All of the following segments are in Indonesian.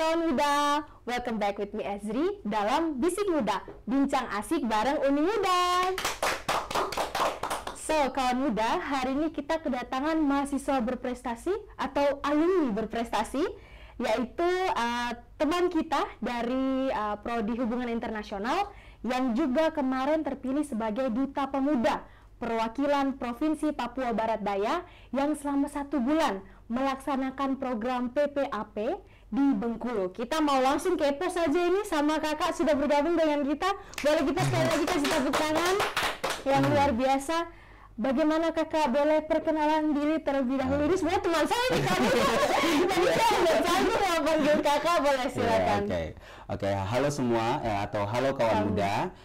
kawan muda, welcome back with me Ezri dalam Bisik Muda, bincang asik bareng Uni Muda. So, kawan muda, hari ini kita kedatangan mahasiswa berprestasi atau alumni berprestasi, yaitu teman kita dari Prodi Hubungan Internasional yang juga kemarin terpilih sebagai Duta Pemuda perwakilan Provinsi Papua Barat Daya yang selama 1 bulan melaksanakan program PPAP di Bengkulu. Kita mau langsung kepo saja ini sama kakak sudah bergabung dengan kita. Boleh kita sekali lagi kasih tepuk tangan yang luar biasa. Bagaimana kakak, boleh perkenalan diri terlebih dahulu? Ini sebenarnya teman saya nih, kamu jadi saya nggak sanggup mau panggil kakak, boleh silakan. Oke, halo semua atau halo kawan muda.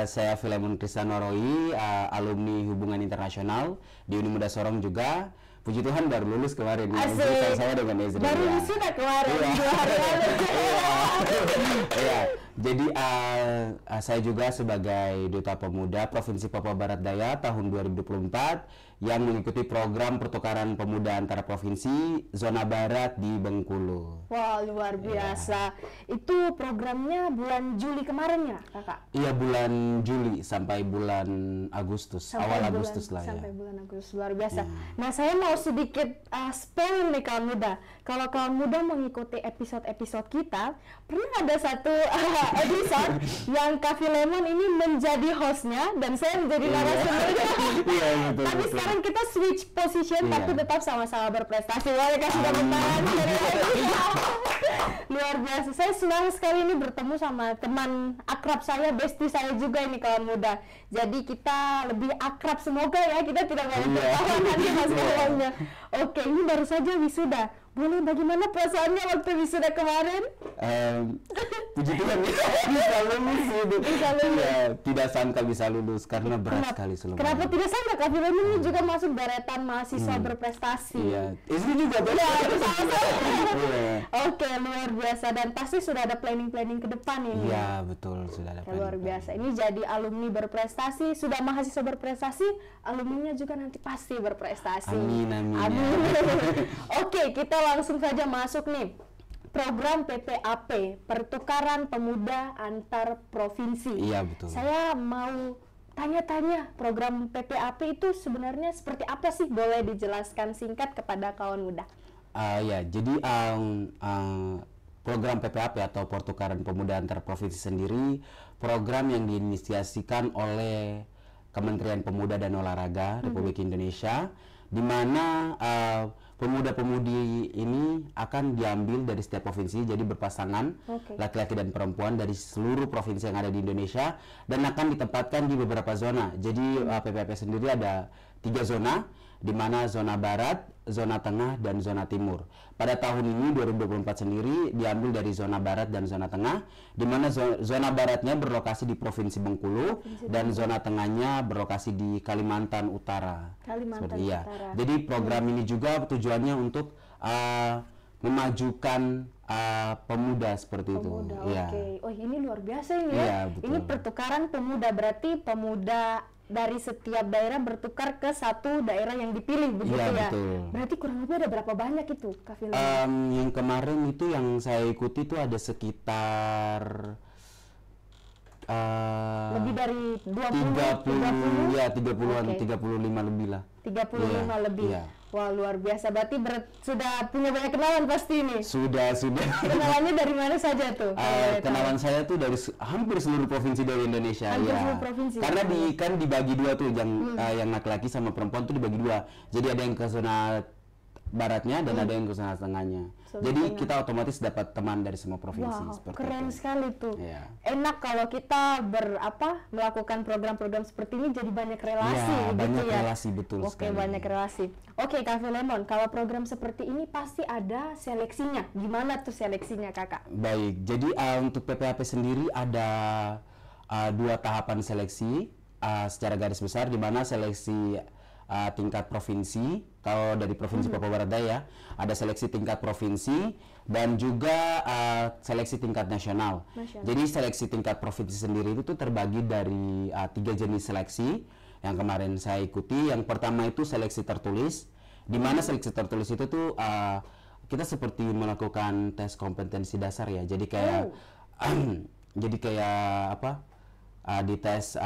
Saya Filemon Kristanoroy, alumni Hubungan Internasional di Uni Muda Sorong juga. Puji Tuhan baru lulus kemarin. Asik. Saya dengan Ezri. Baru wisuda kemarin, 2 hari lalu. Iya. Jadi saya juga sebagai Duta Pemuda Provinsi Papua Barat Daya tahun 2024 yang mengikuti program pertukaran pemuda antara provinsi zona barat di Bengkulu. Wah, luar biasa. Itu programnya bulan Juli kemarin ya, kakak? Iya, bulan Juli sampai bulan Agustus, awal Agustus lah ya. Sampai bulan Agustus, luar biasa. Nah, saya mau sedikit spoil nih kawan muda. Kalau kawan muda mengikuti episode-episode kita, pernah ada satu episode yang Kak Filemon ini menjadi hostnya dan saya menjadi narasumbernya. Iya, betul. Tapi sekarang kita switch position, tapi tetap sama-sama berprestasi. Boleh kasih tepuk tangan. Luar biasa. Saya senang sekali ini bertemu sama teman akrab saya, bestie saya juga ini kawan muda. Jadi kita lebih akrab, semoga ya kita tidak banyak tertawa nanti masalahnya. Oke, ini baru saja wisuda. Boleh bagaimana perasaannya waktu wisuda kemarin? Puji Tuhan bisa lulus. Bisa lulus. Ya, tidak sangka bisa lulus karena berat sekali seluruhnya. Kenapa tidak sangka? Kak Filemon ini juga masuk deretan mahasiswa berprestasi. Iya, Ezri juga Oke, luar biasa, dan pasti sudah ada planning-planning ke depan ini. Iya, betul, sudah ada planning. Luar biasa. Ini jadi alumni berprestasi, sudah mahasiswa berprestasi, alumninya juga nanti pasti berprestasi. Amin, amin. Oke, kita langsung saja masuk nih. Program PPAP, pertukaran pemuda antar provinsi. Iya, betul. Saya mau tanya-tanya, program PPAP itu sebenarnya seperti apa sih? Boleh dijelaskan singkat kepada kawan muda? Ya, jadi program PPAP atau pertukaran pemuda antar provinsi sendiri program yang diinisiasikan oleh Kementerian Pemuda dan Olahraga Republik Indonesia, di mana pemuda-pemudi ini akan diambil dari setiap provinsi, jadi berpasangan laki-laki dan perempuan dari seluruh provinsi yang ada di Indonesia dan akan ditempatkan di beberapa zona. Jadi PPAP sendiri ada 3 zona, di mana zona barat, zona tengah, dan zona timur. Pada tahun ini 2024 sendiri diambil dari zona barat dan zona tengah, di mana zona baratnya berlokasi di Provinsi Bengkulu dan zona tengahnya berlokasi di Kalimantan Utara. Kalimantan Utara. Jadi program ini juga tujuannya untuk memajukan pemuda seperti itu. Oke. Oh, ini luar biasa ini ya. Iya, betul. Ini pertukaran pemuda, berarti pemuda dari setiap daerah bertukar ke satu daerah yang dipilih, begitu ya? Betul. Berarti kurang lebih ada berapa banyak itu, Kak Filemon? Yang kemarin itu yang saya ikuti itu ada sekitar lebih dari 30 ya, 30-an, 35 lebih lah. 35 lebih. Iya. Wah, luar biasa. Berarti sudah punya banyak kenalan pasti ini. Sudah. Kenalannya dari mana saja tuh? Kenalan saya tuh dari hampir seluruh provinsi dari Indonesia. Hampir ya. seluruh provinsi. Karena kan dibagi 2 tuh, yang laki-laki sama perempuan tuh dibagi 2. Jadi ada yang ke zona baratnya dan ada yang ke zona tengahnya. Jadi kita otomatis dapat teman dari semua provinsi. Wow, seperti keren itu. sekali tuh. Iya. Enak kalau kita melakukan program-program seperti ini, jadi banyak relasi. Ya, gitu banyak ya. relasi, betul sekali. Banyak relasi. Oke, Kak Filemon, kalau program seperti ini pasti ada seleksinya. Gimana tuh seleksinya, kakak? Baik, jadi untuk PPAP sendiri ada 2 tahapan seleksi secara garis besar, di mana seleksi tingkat provinsi. Kalau dari Provinsi Papua Barat Daya ada seleksi tingkat provinsi dan juga seleksi tingkat nasional. Jadi seleksi tingkat provinsi sendiri itu terbagi dari 3 jenis seleksi yang kemarin saya ikuti. Yang pertama itu seleksi tertulis, di mana seleksi tertulis itu tuh kita seperti melakukan tes kompetensi dasar ya. Jadi kayak jadi kayak apa? Dites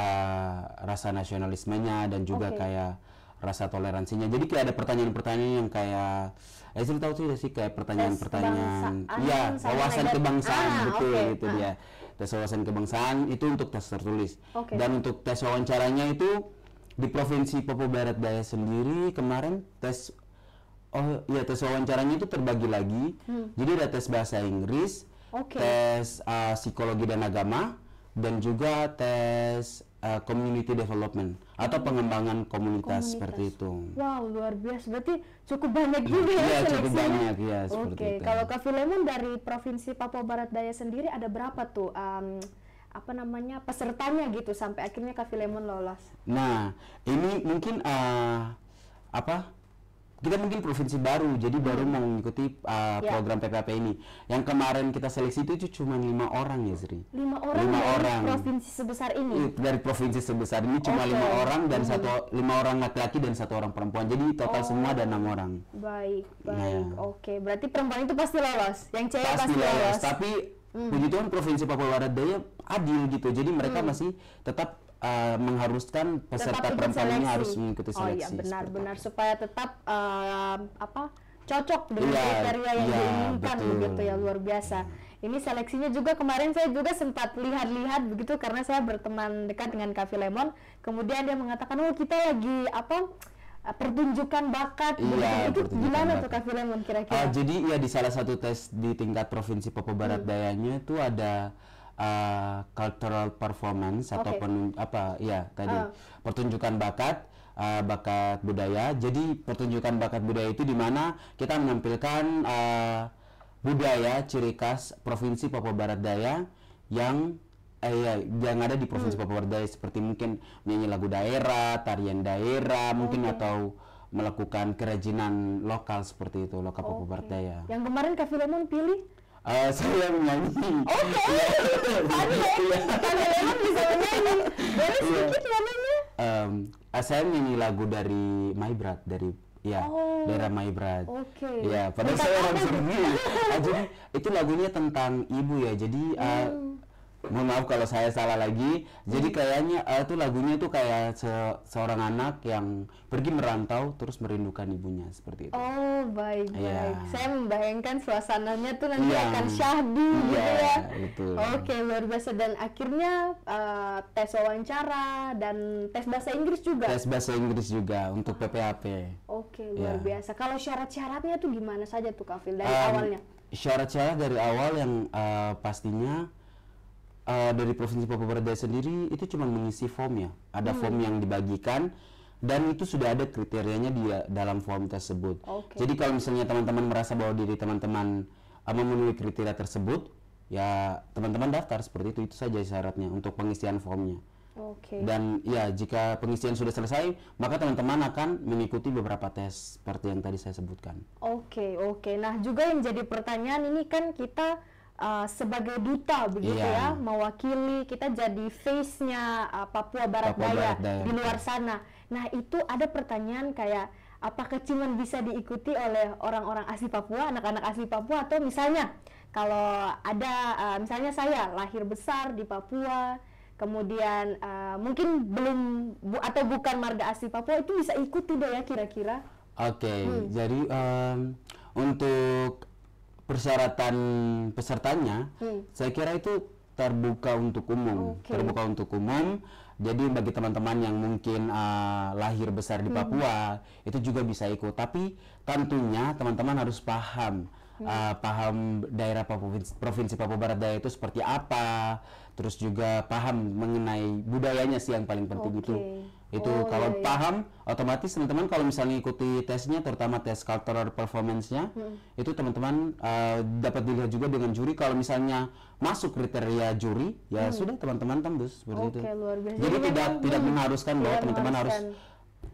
rasa nasionalismenya dan juga kayak rasa toleransinya. Jadi kayak ada pertanyaan-pertanyaan yang kayak saya tahu sih kayak pertanyaan-pertanyaan iya, wawasan kebangsaan betul gitu dia. Tes wawasan kebangsaan itu untuk tes tertulis. Dan untuk tes wawancaranya itu di Provinsi Papua Barat Daya sendiri kemarin tes tes wawancaranya itu terbagi lagi. Jadi ada tes bahasa Inggris, tes psikologi dan agama, dan juga tes community development atau pengembangan komunitas seperti itu. Wow, luar biasa. Berarti cukup banyak juga ya seleksinya. Cukup banyak ya seperti itu. Kalau Kak Filemon dari Provinsi Papua Barat Daya sendiri ada berapa tuh pesertanya gitu sampai akhirnya Kak Filemon lolos? Nah, ini mungkin kita mungkin provinsi baru, jadi baru mau mengikuti program PPAP ini. Yang kemarin kita seleksi itu cuma 5 orang ya, Sri. 5 orang dari provinsi sebesar ini? Dari provinsi sebesar ini cuma 5 orang dan 5 orang laki-laki dan 1 orang perempuan. Jadi total semua ada 6 orang. Baik. Oke, berarti perempuan itu pasti lolos, yang cewek pasti lolos. Tapi puji Tuhan Provinsi Papua Barat Daya adil gitu, jadi mereka masih tetap mengharuskan peserta perempuan ini harus mengikuti seleksi. Oh iya, benar-benar supaya tetap cocok dengan kriteria yang diinginkan begitu ya, luar biasa. Ini seleksinya juga kemarin saya juga sempat lihat-lihat begitu karena saya berteman dekat dengan Kak Filemon. Kemudian dia mengatakan, kita lagi pertunjukan bakat. Itu gimana tuh Kak Filemon kira-kira? Jadi ya di salah satu tes di tingkat Provinsi Papua Barat Dayanya itu ada cultural performance atau pertunjukan bakat budaya. Jadi pertunjukan bakat budaya itu di mana kita menampilkan budaya ciri khas Provinsi Papua Barat Daya yang ada di Provinsi Papua Barat Daya, seperti mungkin menyanyi lagu daerah, tarian daerah, mungkin atau melakukan kerajinan lokal seperti itu, lokal Papua Barat Daya. Yang kemarin Kak Filemon pilih? Saya menyanyi. Filemon bisa menyanyi. Boleh sedikit nyanyinya? Saya menyanyi lagu dari Maibrat, dari daerah Maibrat. Ya, padahal saya orang Sergi. Jadi itu lagunya tentang ibu ya. Jadi mohon maaf kalau saya salah lagi. Jadi kayaknya itu lagunya itu kayak seorang anak yang pergi merantau terus merindukan ibunya, seperti itu. Oh, baik. Saya membayangkan suasananya tuh nanti akan syahdu gitu ya. Betul. Oke, luar biasa. Dan akhirnya tes wawancara dan tes bahasa Inggris juga. Tes bahasa Inggris juga untuk PPAP. Oke, luar biasa. Kalau syarat-syaratnya tuh gimana saja tuh Kak Fil dari awalnya? Syarat-syarat dari awal yang pastinya dari Provinsi Papua Barat Daya sendiri itu cuma mengisi form ya. Ada form yang dibagikan dan itu sudah ada kriterianya di dalam form tersebut. Jadi kalau misalnya teman-teman merasa bahwa diri teman-teman memenuhi kriteria tersebut, ya teman-teman daftar seperti itu saja syaratnya untuk pengisian formnya. Dan ya jika pengisian sudah selesai, maka teman-teman akan mengikuti beberapa tes seperti yang tadi saya sebutkan. Oke. Nah juga yang jadi pertanyaan ini kan kita sebagai duta begitu ya, mewakili, kita jadi face-nya Papua Barat Daya di luar sana. Nah itu ada pertanyaan kayak apakah cuma bisa diikuti oleh orang-orang asli Papua, anak-anak asli Papua, atau misalnya kalau ada misalnya saya lahir besar di Papua, kemudian mungkin belum atau bukan marga asli Papua, itu bisa ikut tidak ya kira-kira? Jadi untuk persyaratan pesertanya, saya kira itu terbuka untuk umum. Terbuka untuk umum. Jadi bagi teman-teman yang mungkin lahir besar di Papua, itu juga bisa ikut. Tapi tentunya teman-teman harus paham daerah Provinsi Papua Barat Daya itu seperti apa. Terus juga paham mengenai budayanya sih yang paling penting itu kalau paham, otomatis teman-teman kalau misalnya ikuti tesnya, terutama tes cultural performance-nya, itu teman-teman dapat dilihat juga dengan juri. Kalau misalnya masuk kriteria juri, ya sudah teman-teman tembus seperti itu. Luar biasa. Jadi tidak mengharuskan bahwa teman-teman harus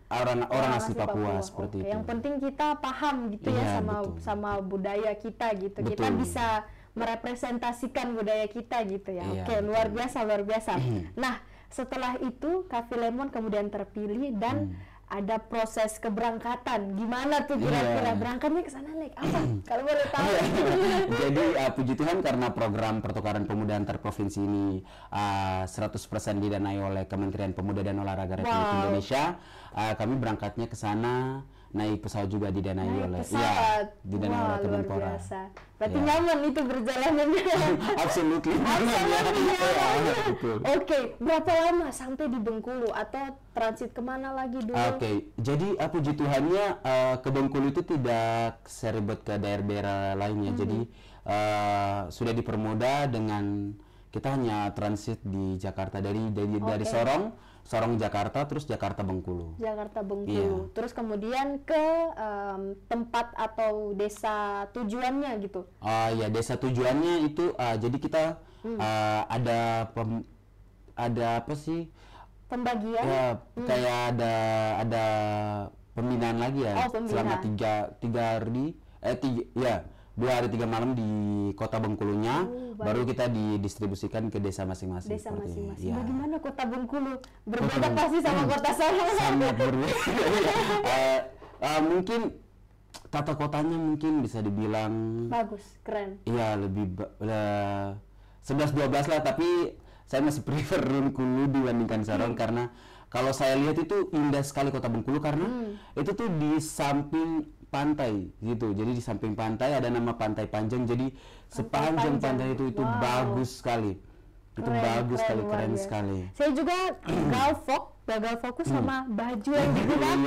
orang asli Papua seperti itu. Yang penting kita paham gitu ya sama budaya kita gitu. Betul. Kita bisa merepresentasikan budaya kita gitu ya. Luar biasa. Nah, setelah itu Kak Filemon kemudian terpilih dan ada proses keberangkatan. Gimana tuh kira-kira berangkatnya ke sana naik apa? Kalau boleh tahu. Jadi puji Tuhan karena program pertukaran pemuda antar provinsi ini 100% didanai oleh Kementerian Pemuda dan Olahraga Republik Indonesia. Kami berangkatnya ke sana naik pesawat juga didanai oleh didanai oleh Kemenpora. Berarti nyaman itu perjalanannya. Absolutely. Oke, berapa lama sampai di Bengkulu atau transit kemana lagi dulu? Oke, jadi puji Tuhannya ke Bengkulu itu tidak seribet ke daerah-daerah lainnya. Jadi sudah dipermudah dengan kita hanya transit di Jakarta dari Sorong Jakarta, terus Jakarta Bengkulu. Terus kemudian ke tempat atau desa tujuannya gitu. Ya, desa tujuannya itu jadi kita ada apa sih? Pembagian? Ya, kayak ada pembinaan lagi ya. Selama 2 hari 3 malam di kota Bengkulunya, baru kita didistribusikan ke desa masing-masing. Ya. Bagaimana kota Bengkulu? Berbeda pasti sama kota Sorong. Sangat berbeda. Mungkin tata kotanya mungkin bisa dibilang bagus, keren. Iya, lebih 11-12 lah, tapi saya masih prefer Bengkulu dibandingkan Sorong karena kalau saya lihat itu indah sekali kota Bengkulu karena itu tuh di samping pantai gitu. Jadi di samping pantai ada nama Pantai Panjang. Jadi sepanjang pantai itu bagus sekali. Keren sekali. Saya juga gagal fokus sama baju yang digunakan.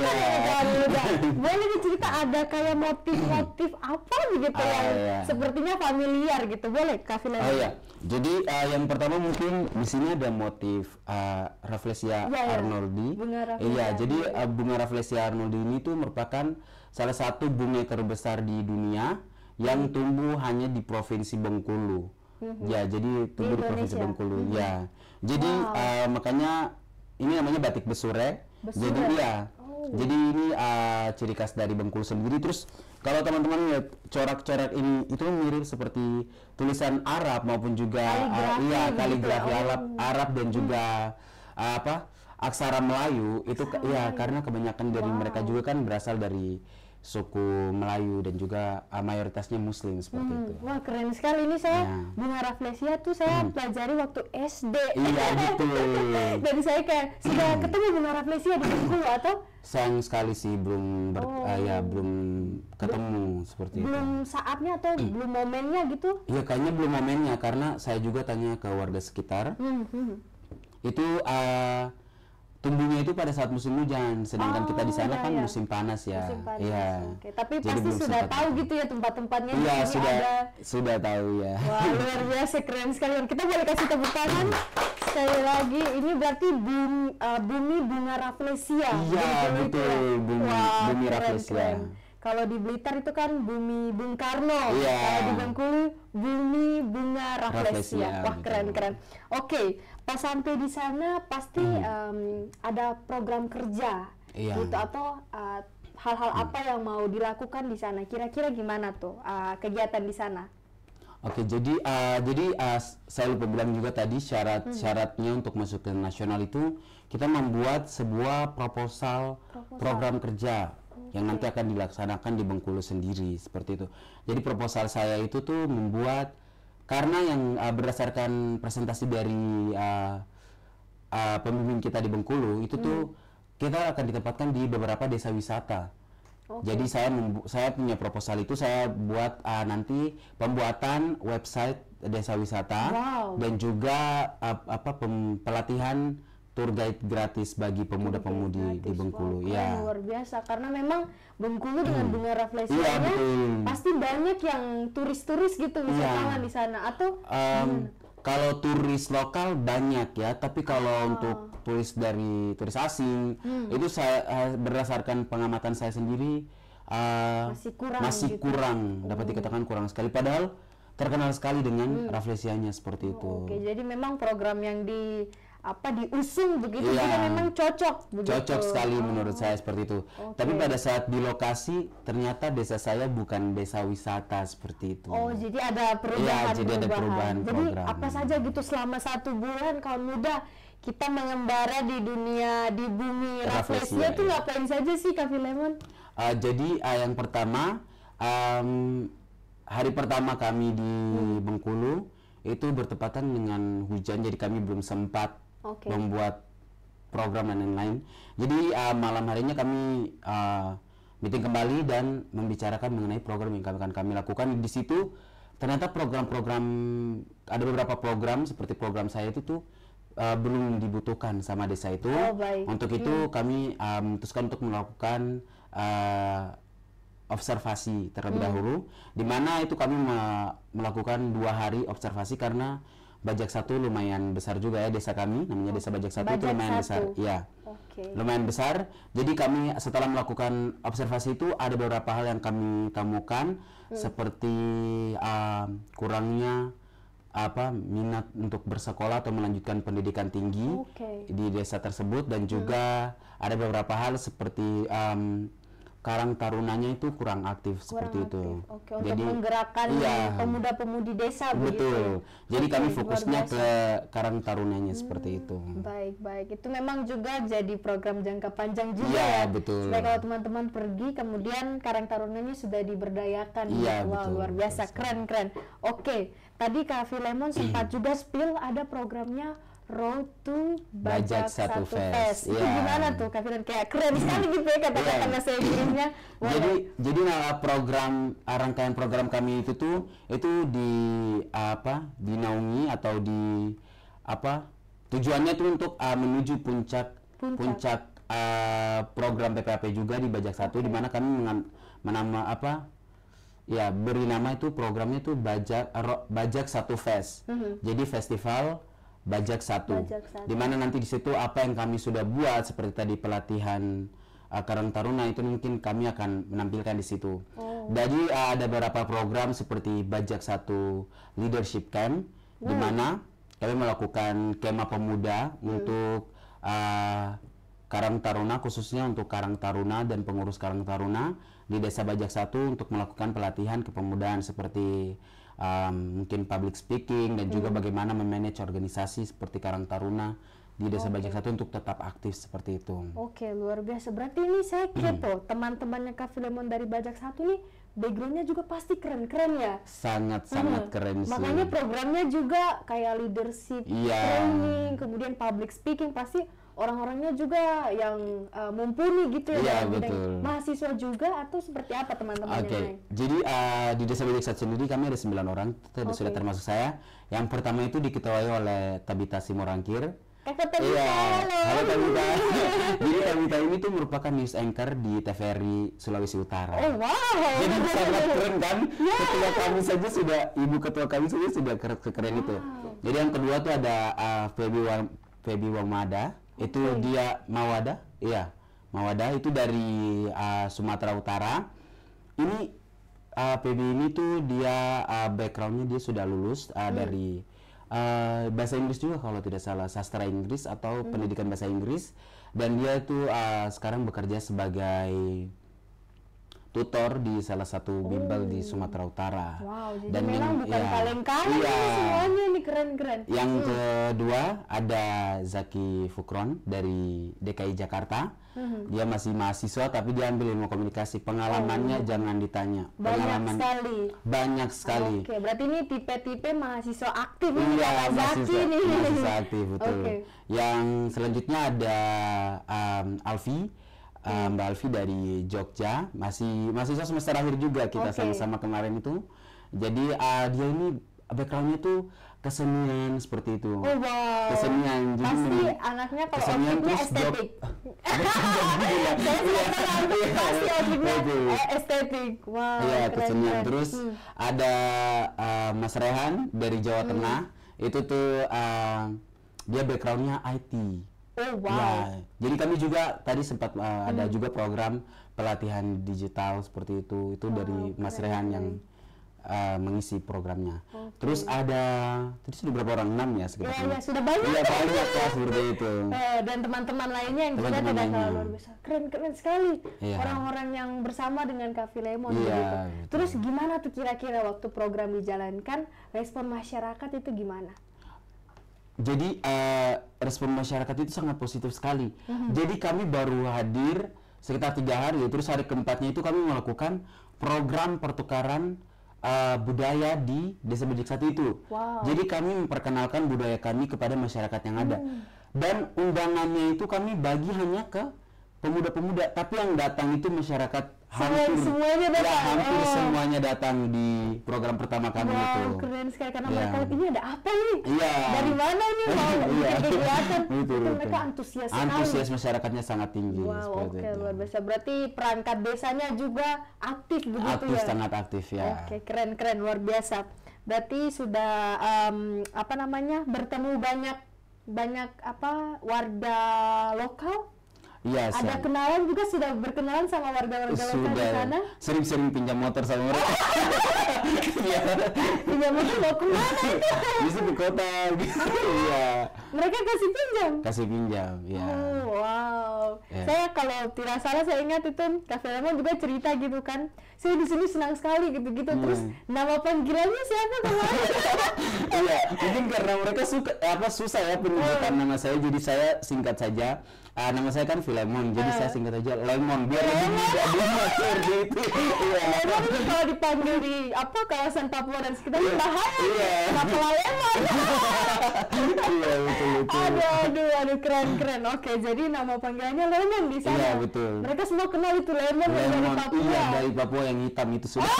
Boleh dicerita ada kayak motif-motif apa begitu yang sepertinya familiar gitu. Boleh Kak Vila? Jadi yang pertama mungkin di sini ada motif Rafflesia arnoldi. Jadi bunga Rafflesia arnoldi ini tuh merupakan salah satu bunga terbesar di dunia yang tumbuh hanya di Provinsi Bengkulu. Ya, jadi tumbuh di Provinsi Bengkulu. Ya, jadi makanya ini namanya batik Besure. Jadi jadi ini ciri khas dari Bengkulu sendiri. Terus kalau teman-teman lihat corak-corak ini itu mirip seperti tulisan Arab maupun juga kaligrafi Arab dan juga aksara Melayu itu karena kebanyakan dari mereka juga kan berasal dari suku Melayu dan juga mayoritasnya Muslim seperti itu. Wah, keren sekali ini saya bunga Rafflesia tuh saya pelajari waktu SD. Iya, betul. Dan saya kayak sudah ketemu bunga Rafflesia di Bengkulu atau? Sayang sekali sih belum ketemu seperti itu. Belum saatnya atau belum momennya gitu? Iya, kayaknya belum momennya karena saya juga tanya ke warga sekitar. Itu tumbuhnya itu pada saat musim hujan, sedangkan kita di sana kan musim panas ya. Tapi jadi pasti sudah tahu gitu ya tempat-tempatnya. Iya, sudah tahu ya. Wah, luar biasa, keren sekali. Kita boleh kasih tepuk tangan sekali lagi. Ini berarti bumi bunga Rafflesia. Iya, betul, bumi Rafflesia. Kalau di Blitar itu kan bumi Bung Karno, kalau di Bengkulu bumi bunga Rafflesia. Wah, keren. Oke, pas sampai di sana pasti ada program kerja gitu atau hal-hal apa yang mau dilakukan di sana. Kira-kira gimana tuh kegiatan di sana? Oke, jadi saya lupa bilang juga tadi syaratnya untuk masuk ke nasional itu kita membuat sebuah proposal program kerja yang nanti akan dilaksanakan di Bengkulu sendiri seperti itu. Jadi proposal saya itu tuh membuat karena yang berdasarkan presentasi dari pembimbing kita di Bengkulu itu tuh kita akan ditempatkan di beberapa desa wisata. Jadi saya punya proposal itu saya buat nanti pembuatan website desa wisata dan juga pelatihan tour guide gratis bagi pemuda-pemudi di Bengkulu. Luar biasa karena memang Bengkulu dengan bunga Rafflesianya pasti banyak yang turis-turis gitu wisatawan di sana atau kalau turis lokal banyak ya, tapi kalau untuk turis asing itu saya berdasarkan pengamatan saya sendiri masih kurang dapat dikatakan kurang sekali, padahal terkenal sekali dengan Rafflesianya seperti itu. Oke, jadi memang program yang diusung begitu juga memang cocok begitu. Cocok sekali menurut saya seperti itu. Tapi pada saat di lokasi ternyata desa saya bukan desa wisata seperti itu. Jadi ada perubahan. Jadi ada perubahan jadi program. apa saja gitu selama 1 bulan kawan muda kita mengembara di dunia, di bumi Rafflesia, Rafflesia tuh ngapain saja sih Kak Filemon? Jadi yang pertama, hari pertama kami di Bengkulu itu bertepatan dengan hujan, jadi kami belum sempat membuat program dan lain-lain. Jadi malam harinya kami meeting kembali dan membicarakan mengenai program yang akan kami lakukan. Di situ ternyata program-program, ada beberapa program seperti program saya itu tuh belum dibutuhkan sama desa itu. Untuk itu kami memutuskan untuk melakukan observasi terlebih dahulu, di mana itu kami melakukan 2 hari observasi karena Bajak Satu lumayan besar juga ya, desa kami namanya Desa Bajak Satu itu lumayan besar, ya, lumayan besar. Jadi kami setelah melakukan observasi itu ada beberapa hal yang kami temukan, seperti kurangnya minat untuk bersekolah atau melanjutkan pendidikan tinggi di desa tersebut, dan juga ada beberapa hal seperti Karang Tarunanya itu kurang aktif seperti itu. Untuk menggerakkan pemuda-pemudi desa. Betul. Jadi kami fokusnya ke Karang Tarunanya seperti itu. Baik. Itu memang juga jadi program jangka panjang juga ya. Betul. Supaya kalau teman-teman pergi kemudian Karang Tarunanya sudah diberdayakan. Wah, luar biasa, keren. Oke, tadi Kak Filemon sempat juga spill ada programnya Road to Bajak Satu Fest. Itu gimana tuh Kak Filemon? Kayak keren sekali gitu ya kata-kata bahasa Inggrisnya. Jadi program, rangkaian program kami itu tuh di dinaungi atau tujuannya tuh untuk menuju puncak program PPAP juga di Bajak Satu, di mana kami beri nama itu programnya itu Bajak Satu Fest. Jadi festival Bajak Satu. Di mana nanti di situ apa yang kami sudah buat seperti tadi pelatihan Karang Taruna itu mungkin kami akan menampilkan di situ. Jadi ada beberapa program seperti Bajak Satu Leadership Camp, di mana kami melakukan kemah pemuda untuk Karang Taruna, khususnya untuk Karang Taruna dan pengurus Karang Taruna di Desa Bajak Satu untuk melakukan pelatihan kepemudaan seperti mungkin public speaking dan juga bagaimana memanage organisasi seperti Karang Taruna di Desa Bajak Satu untuk tetap aktif seperti itu. Oke, luar biasa. Berarti ini saya kepo, teman-temannya Kak Filemon dari Bajak Satu nih backgroundnya juga pasti keren-keren ya? Sangat keren sih. Makanya programnya juga kayak leadership training, kemudian public speaking, pasti orang-orangnya juga yang mumpuni gitu ya. Betul. Mahasiswa juga atau seperti apa teman-teman yang lain? Jadi di Desa Bajak Satu sendiri kami ada 9 orang, sudah termasuk saya. Yang pertama itu diketuai oleh Tabita Simorangkir. Halo Tabita. Jadi Tabita ini tuh merupakan news anchor di TVRI Sulawesi Utara. Jadi sangat keren kan? Ibu ketua kami saja sudah keren itu. Jadi yang kedua tuh ada Feby Wamada. Itu dia Mawada itu dari Sumatera Utara. Ini Feby ini tuh dia backgroundnya dia sudah lulus dari bahasa Inggris juga kalau tidak salah, sastra Inggris atau pendidikan bahasa Inggris, dan dia itu sekarang bekerja sebagai tutor di salah satu bimbel di Sumatera Utara. Jadi dan memang bukan kaleng-kaleng semuanya ini keren-keren. Yang kedua ada Zaki Fukron dari DKI Jakarta. Dia masih mahasiswa tapi dia ambil ilmu komunikasi. Pengalamannya jangan ditanya. Banyak sekali. Oke, berarti ini tipe-tipe mahasiswa aktif ini Kak Zaki nih. Mahasiswa aktif, betul. Yang selanjutnya ada Alfi. Mbak Alfi dari Jogja, mahasiswa semester akhir juga kita sama-sama kemarin itu. Jadi dia ini backgroundnya tuh kesenian seperti itu. Kesenian. Jadi pasti anaknya kalau outfitnya estetik. Pasti outfitnya estetik. Kesenian. Terus ada Mas Rehan dari Jawa Tengah. Itu tuh dia backgroundnya IT. Jadi kami juga tadi sempat ada juga program pelatihan digital seperti itu dari Mas Rehan yang mengisi programnya. Terus ada tadi sudah berapa orang? 6 ya sekitar. Sudah banyak. Banyak ya seperti itu. Dan teman-teman lainnya yang juga tidak kalah luar biasa. Keren sekali. Orang-orang yang bersama dengan Kak Filemon begitu. Terus gimana tuh kira-kira waktu program dijalankan, respon masyarakat itu gimana? Jadi respon masyarakat itu sangat positif sekali. Jadi kami baru hadir sekitar 3 hari, terus hari keempatnya itu kami melakukan program pertukaran budaya di Desa Bajak Satu itu. Wow. Jadi kami memperkenalkan budaya kami kepada masyarakat yang ada. Dan undangannya itu kami bagi hanya ke pemuda-pemuda, tapi yang datang itu masyarakat semuanya datang. Ya, hampir semuanya datang di program pertama kami itu. Wow, keren sekali karena mereka ini ada apa nih? Iya. Dari mana ini mau bikin kegiatan? Itu mereka antusias sekali. Antusias masyarakatnya sangat tinggi. Wow, oke, luar biasa. Berarti perangkat desanya juga aktif begitu aktif, ya? sangat aktif ya. Oke, keren luar biasa. Berarti sudah bertemu banyak warga lokal. Iya, ada kenalan juga, sudah berkenalan sama warga-warga lokal di sana. Sering-sering pinjam motor sama mereka. Iya. Pinjam motor mau kemana itu? Bisa ke kota gitu. Iya. Mereka kasih pinjam? Kasih pinjam, ya. Oh, wow. Saya kalau tidak salah saya ingat itu Kak Filemon juga cerita gitu kan. Saya di sini senang sekali gitu-gitu. Terus nama panggilannya siapa kemarin? Iya, mungkin karena mereka susah ya penyebutan nama saya, jadi saya singkat saja. Nama saya kan Filemon, jadi saya singkat aja Lemon biar lebih mudah dimaksud gitu. Iya. Lemon itu kalau dipanggil di kawasan Papua dan sekitarnya bahaya. Iya. Kenapa Lemon? Iya, betul. Aduh, keren. Oke, jadi nama panggilannya Lemon di sana. Iya, betul. Mereka semua kenal itu Lemon dari Papua. Iya, dari Papua yang hitam itu sudah.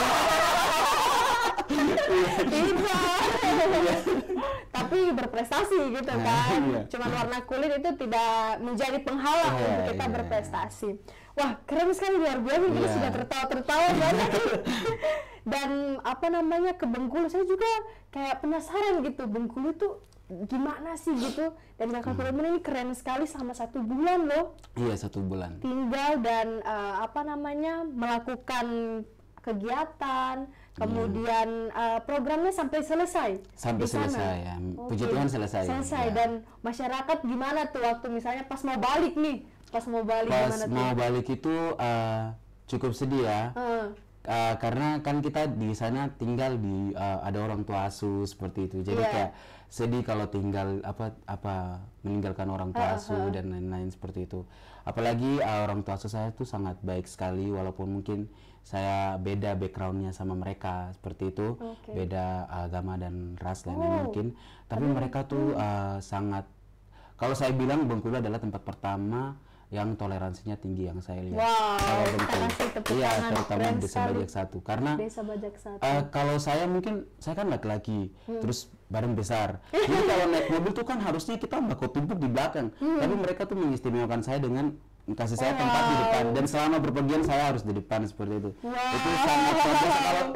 Tapi berprestasi gitu kan. Cuman warna kulit itu tidak menjadi penghalang untuk kita berprestasi. Wah, keren sekali, luar biasa. Kita sudah tertawa banget. Dan ke Bengkulu saya juga kayak penasaran gitu, Bengkulu tuh gimana sih gitu. Dan Kakak Filemon ini keren sekali, sama 1 bulan loh. Iya, 1 bulan Tinggal dan melakukan kegiatan, kemudian programnya sampai selesai. Sampai selesai ya. Puji Tuhan selesai. Ya. Dan masyarakat gimana tuh waktu misalnya pas mau balik nih? Pas mau balik itu cukup sedih ya. Karena kan kita di sana tinggal di ada orang tua asuh seperti itu. Jadi kayak sedih kalau tinggal meninggalkan orang tua asuh dan lain-lain seperti itu. Apalagi orang tua asuh saya tuh sangat baik sekali, walaupun mungkin saya beda backgroundnya sama mereka seperti itu, beda agama dan ras lain-lain mungkin. Tapi mereka tuh sangat, kalau saya bilang Bengkulu adalah tempat pertama yang toleransinya tinggi yang saya lihat. Wow, iya, terutama Desa Bajak Satu. Karena kalau saya kan laki-laki, terus badan besar. Jadi kalau naik mobil tuh kan harusnya kita bakal tumpuk di belakang. Tapi mereka tuh mengistimewakan saya dengan kasih saya tempat di depan, dan selama berpergian saya harus di depan seperti itu. Itu sangat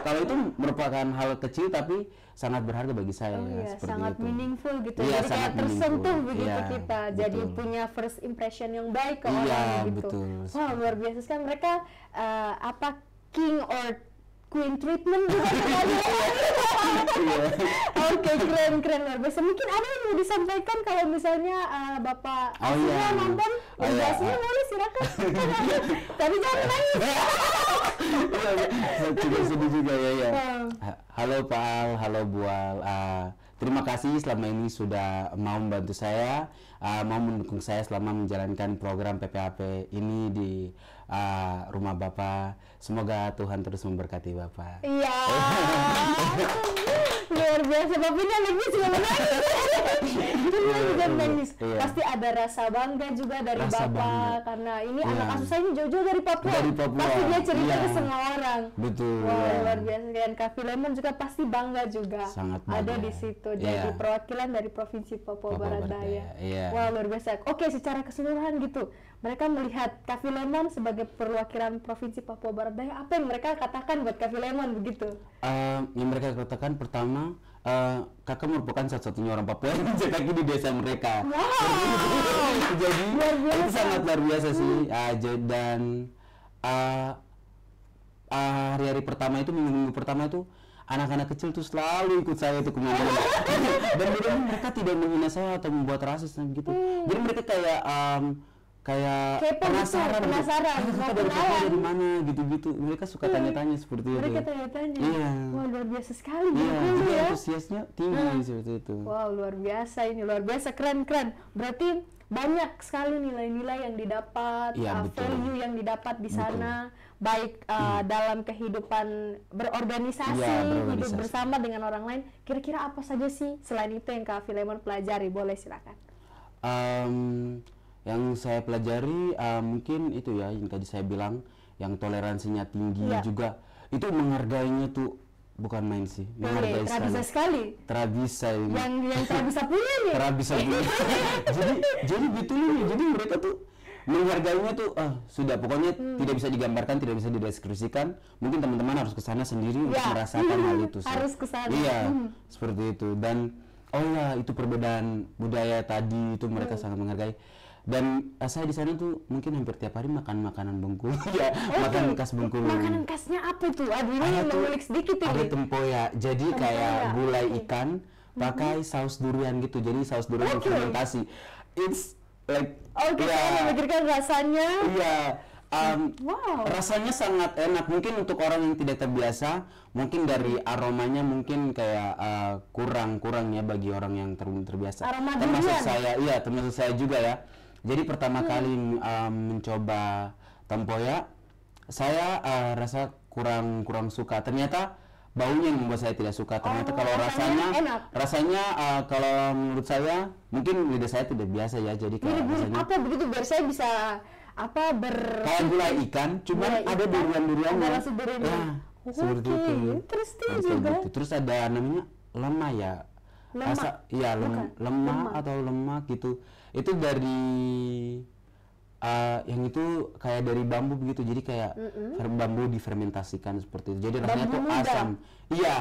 kalau itu merupakan hal kecil tapi sangat berharga bagi saya seperti sangat itu. Meaningful gitu. Jadi kayak tersentuh begitu kita. Jadi punya first impression yang baik ke orang gitu. Betul. Wah, luar biasa sekali mereka king or queen treatment juga sekali. Oke, keren luar biasa. Mungkin ada yang mau disampaikan kalau misalnya Bapak nonton, biasanya boleh silakan. Tapi jangan nangis. Saya sedih juga ya. Halo Pak Al, halo Bu Al. Terima kasih selama ini sudah mau membantu saya, mau mendukung saya selama menjalankan program PPAP ini di rumah Bapak. Semoga Tuhan terus memberkati Bapak. Iya. Luar biasa, Bapaknya nangis juga nangis. Pasti ada rasa bangga juga dari Bapak karena ini anak asuh saya ini jauh-jauh dari Papua. Pasti dia cerita ke semua orang. Betul. Wah, luar biasa. Dan Kak Filemon juga pasti bangga juga. Sangat bangga. Ada di situ jadi perwakilan dari Provinsi Papua Barat Daya. Wah, luar biasa. Oke, secara keseluruhan gitu, mereka melihat Kak Filemon sebagai perwakilan Provinsi Papua Barat Daya. Apa yang mereka katakan buat Kak Filemon begitu? Yang mereka katakan pertama, kakak merupakan satu-satunya orang Papua yang menjadi kaki di desa mereka. Jadi itu sangat luar biasa sih. Dan hari-hari pertama itu, minggu-minggu pertama itu, anak-anak kecil tuh selalu ikut saya itu kemana-mana. Dan mereka tidak menghina saya atau membuat rasis gitu. Jadi mereka kayak kayak Kepo gitu, penasaran, mau dari kenalan. dari mana gitu-gitu. Mereka suka tanya-tanya seperti itu. Mereka tanya-tanya. Iya. Wah, luar biasa sekali Iya, Bengkulu jadi ya. antusiasnya tinggi seperti itu. Wow, luar biasa ini, luar biasa, keren. Berarti banyak sekali nilai-nilai yang didapat, Iya, betul. value yang didapat di sana, baik dalam kehidupan berorganisasi, Iya, hidup berorganisasi. bersama dengan orang lain. Kira-kira apa saja sih selain itu yang Kak Filemon pelajari? Boleh silakan. Yang saya pelajari mungkin itu ya yang tadi saya bilang, yang toleransinya tinggi Iya. juga. Itu menghargainya tuh bukan main sih, menghargai Terabisa sekali. Terabisa ini. Yang terabisa punya nih. Terabisa punya. jadi betul ini. Jadi mereka tuh menghargainya tuh sudah pokoknya tidak bisa digambarkan, tidak bisa dideskripsikan. Mungkin teman-teman harus ke sana sendiri untuk Ya. merasakan hal itu sih. Harus ke sana. Iya, seperti itu. Dan itu perbedaan budaya tadi itu mereka sangat menghargai. Dan saya di sana tuh mungkin hampir tiap hari makan makanan Bengkulu ya, makan khas Bengkulu. Makanan khasnya apa tuh? Aduh, ini Ada tuh- mengulik sedikit Ada ini. tempoyak, jadi kayak gulai ikan pakai saus durian gitu. Jadi saus durian fermentasi. It's like Oke, saya memikirkan rasanya. Iya. Wow. Rasanya sangat enak. Mungkin untuk orang yang tidak terbiasa, mungkin dari aromanya mungkin kayak kurang ya bagi orang yang terbiasa. Aroma Termasuk durian. saya, iya termasuk saya juga ya. Jadi pertama kali mencoba tempoyak, saya rasa kurang suka. Ternyata baunya yang membuat saya tidak suka. Ternyata kalau rasanya rasanya, enak. kalau menurut saya, mungkin lidah saya tidak biasa ya. Jadi kayak Mirip-mirip rasanya apa begitu biar saya bisa kayak gulai ikan, cuman Gulai ada ikan, durian-duriannya. ada rasa duriannya. Ya, seperti Oke, itu. interesting Harus kayak juga. gitu. Terus ada namanya lemah ya. Lemak? Iya, Bukan, lemah lemak. atau lemak gitu. Itu dari yang itu kayak dari bambu begitu. Jadi kayak bambu difermentasikan seperti itu. Jadi rasanya Bambu tuh muda? asam. Iya,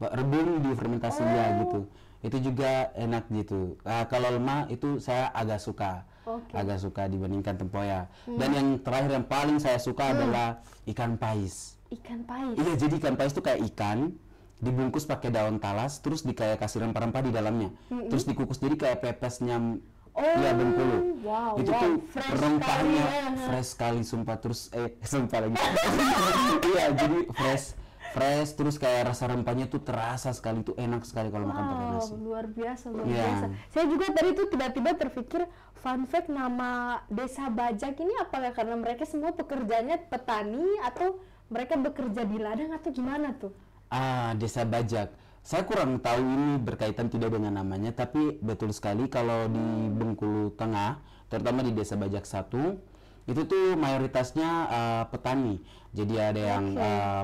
rebung difermentasi ya gitu. Itu juga enak gitu. Kalau lemah itu saya agak suka. Oke. Agak suka dibandingkan tempoyak. Dan yang terakhir yang paling saya suka adalah ikan pais. Ikan pais. Iya, jadi ikan pais itu kayak ikan dibungkus pakai daun talas, terus kayak kasih rempah-rempah di dalamnya, terus dikukus jadi kayak pepesnya. Iya, Bengkulu. Wow, Itu wow, tuh fresh rempahnya sekali ya. fresh sekali sumpah, terus sumpah lagi. Iya, jadi fresh terus kayak rasa rempahnya tuh terasa sekali, tuh enak sekali kalau makan pakai nasi. Luar biasa, luar Iya. biasa. Saya juga tadi tuh tiba-tiba terpikir fun fact nama Desa Bajak ini apakah karena mereka semua pekerjaannya petani atau mereka bekerja di ladang atau gimana tuh? Desa Bajak. Saya kurang tahu ini berkaitan tidak dengan namanya, tapi betul sekali kalau di Bengkulu Tengah, terutama di Desa Bajak 1, itu tuh mayoritasnya petani. Jadi ada yang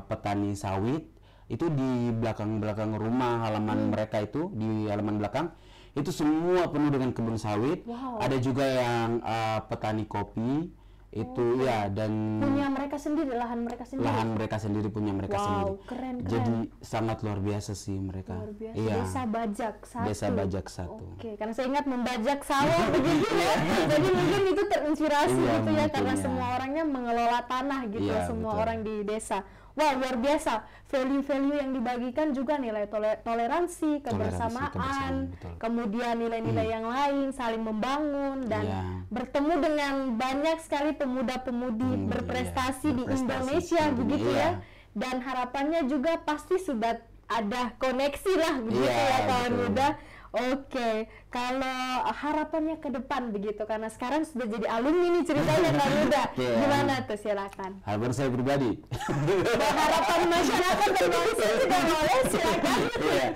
petani sawit, itu di belakang rumah halaman mereka itu, di halaman belakang, itu semua penuh dengan kebun sawit. Wow. Ada juga yang petani kopi, itu ya, dan Punya mereka sendiri, lahan mereka sendiri. lahan mereka sendiri punya mereka Wow, sendiri. keren. Jadi sangat luar biasa sih mereka. Luar biasa. Iya. Desa Bajak 1. Desa Bajak 1. Oke, karena saya ingat membajak sawah begitu ya. Jadi mungkin itu terinspirasi Iya, gitu ya, mungkin karena ya. semua orangnya mengelola tanah gitu, Iya, semua betul. orang di desa. Wah, luar biasa. Value-value yang dibagikan juga nilai toleransi, kebersamaan, betul. kemudian nilai-nilai yang lain, saling membangun dan Iya. bertemu dengan banyak sekali pemuda-pemudi berprestasi iya, di berprestasi Indonesia seperti begitu ini, ya. iya. Dan harapannya juga pasti sudah ada koneksi lah begitu Iya, ya kawan betul. muda. Oke, kalau harapannya ke depan begitu, karena sekarang sudah jadi alumni nih ceritanya kawan muda. Iya. Gimana tuh, silakan. Harapan saya pribadi. Dan harapan masyarakat dan bangsa juga boleh, silakan. Iya.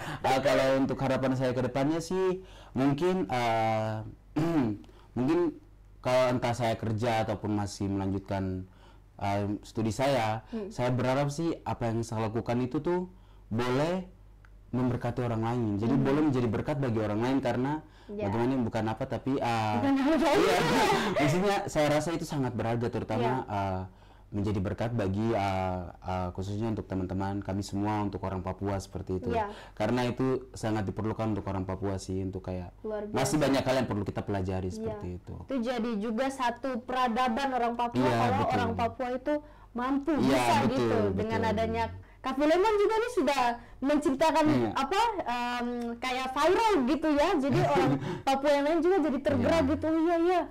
Kalau untuk harapan saya ke depannya sih mungkin mungkin kalau entah saya kerja ataupun masih melanjutkan studi saya berharap sih apa yang saya lakukan itu tuh boleh memberkati orang lain. Jadi boleh menjadi berkat bagi orang lain, karena Ya. bagaimana bukan apa tapi Bukan apa-apa. iya, maksudnya saya rasa itu sangat berharga, terutama menjadi berkat bagi khususnya untuk teman-teman kami semua, untuk orang Papua seperti itu. Iya. Karena itu sangat diperlukan untuk orang Papua sih, untuk kayak Luar biasa. masih banyak hal yang perlu kita pelajari seperti itu. Itu jadi juga satu peradaban orang Papua Iya, kalau betul. orang Papua itu mampu Iya, bisa betul, gitu betul. dengan adanya Kak Filemon juga nih sudah menciptakan kayak viral gitu ya. Jadi orang Papua yang lain juga jadi tergerak gitu. Iya.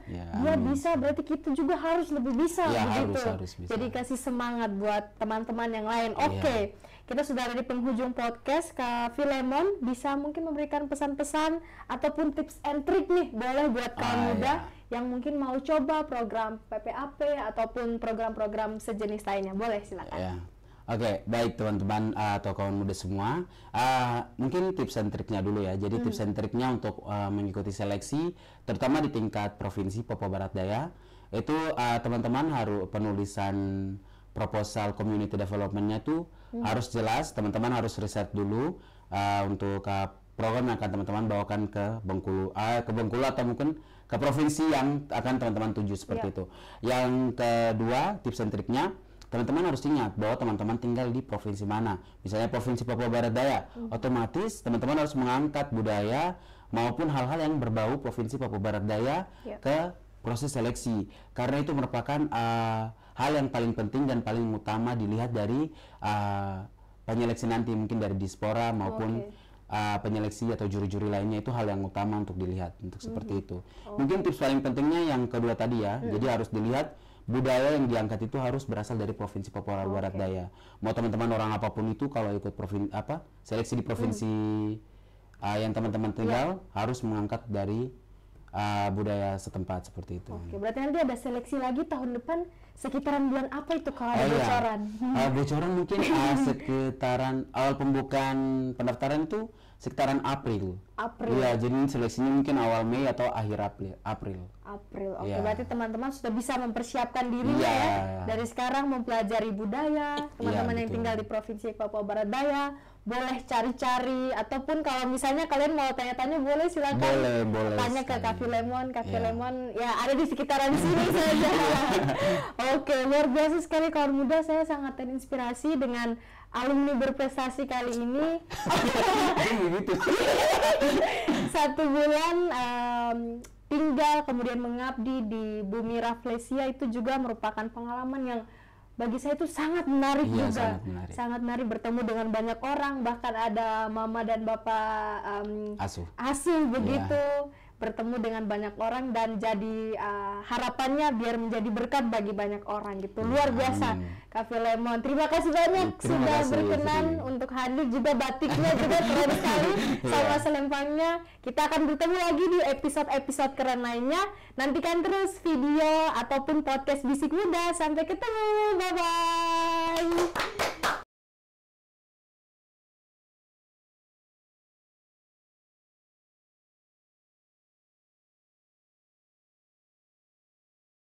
Dia bisa, berarti kita juga harus lebih bisa begitu. Harus bisa. Jadi kasih semangat buat teman-teman yang lain. Oke. Kita sudah ada di penghujung podcast. Kak Filemon bisa mungkin memberikan pesan-pesan ataupun tips and trick nih, boleh buat kaum muda yang mungkin mau coba program PPAP ataupun program-program sejenis lainnya. Boleh, silakan. Oke, baik teman-teman atau kawan muda semua, mungkin tips and triknya dulu ya. Jadi tips and triknya untuk mengikuti seleksi, terutama di tingkat provinsi Papua Barat Daya, itu teman-teman harus penulisan proposal community development-nya tuh harus jelas. Teman-teman harus riset dulu untuk program yang akan teman-teman bawakan ke Bengkulu atau mungkin ke provinsi yang akan teman-teman tuju seperti itu. Yang kedua, tips and triknya, teman-teman harus ingat bahwa teman-teman tinggal di provinsi mana. Misalnya provinsi Papua Barat Daya, otomatis teman-teman harus mengangkat budaya maupun hal-hal yang berbau provinsi Papua Barat Daya ke proses seleksi, karena itu merupakan hal yang paling penting dan paling utama dilihat dari penyeleksi nanti, mungkin dari diaspora maupun penyeleksi atau juri-juri lainnya. Itu hal yang utama untuk dilihat untuk seperti itu. Mungkin tips paling pentingnya yang kedua tadi ya. Jadi harus dilihat budaya yang diangkat itu harus berasal dari provinsi Papua Barat Daya. Mau teman-teman orang apapun itu, kalau ikut seleksi di provinsi yang teman-teman tinggal, harus mengangkat dari budaya setempat seperti itu. Oke, berarti nanti ada seleksi lagi tahun depan sekitaran bulan apa itu kalau ada bocoran? Bocoran mungkin sekitaran awal pembukaan pendaftaran itu sekitaran April. Iya, jadi seleksinya mungkin awal Mei atau akhir April. Oke, berarti teman-teman sudah bisa mempersiapkan diri ya dari sekarang mempelajari budaya. Teman-teman yang tinggal di provinsi Papua Barat Daya boleh cari-cari, ataupun kalau misalnya kalian mau tanya-tanya boleh silakan boleh tanya ke Kak Filemon. Kak Filemon ya ada di sekitaran sini saja. Oke, luar biasa sekali kawan muda, saya sangat terinspirasi dengan alumni berprestasi kali ini. 1 bulan tinggal kemudian mengabdi di Bumi Rafflesia itu juga merupakan pengalaman yang bagi saya itu sangat menarik juga. Sangat menarik bertemu dengan banyak orang, bahkan ada mama dan bapak asuh begitu. Bertemu dengan banyak orang dan jadi harapannya biar menjadi berkat bagi banyak orang gitu. Luar biasa Kak Filemon. Terima kasih banyak sudah berkenan untuk hadir, juga batiknya juga keren sekali sama selempangnya. Kita akan bertemu lagi di episode-episode keren lainnya. Nantikan terus video ataupun podcast Bisik Muda. Sampai ketemu. Bye bye.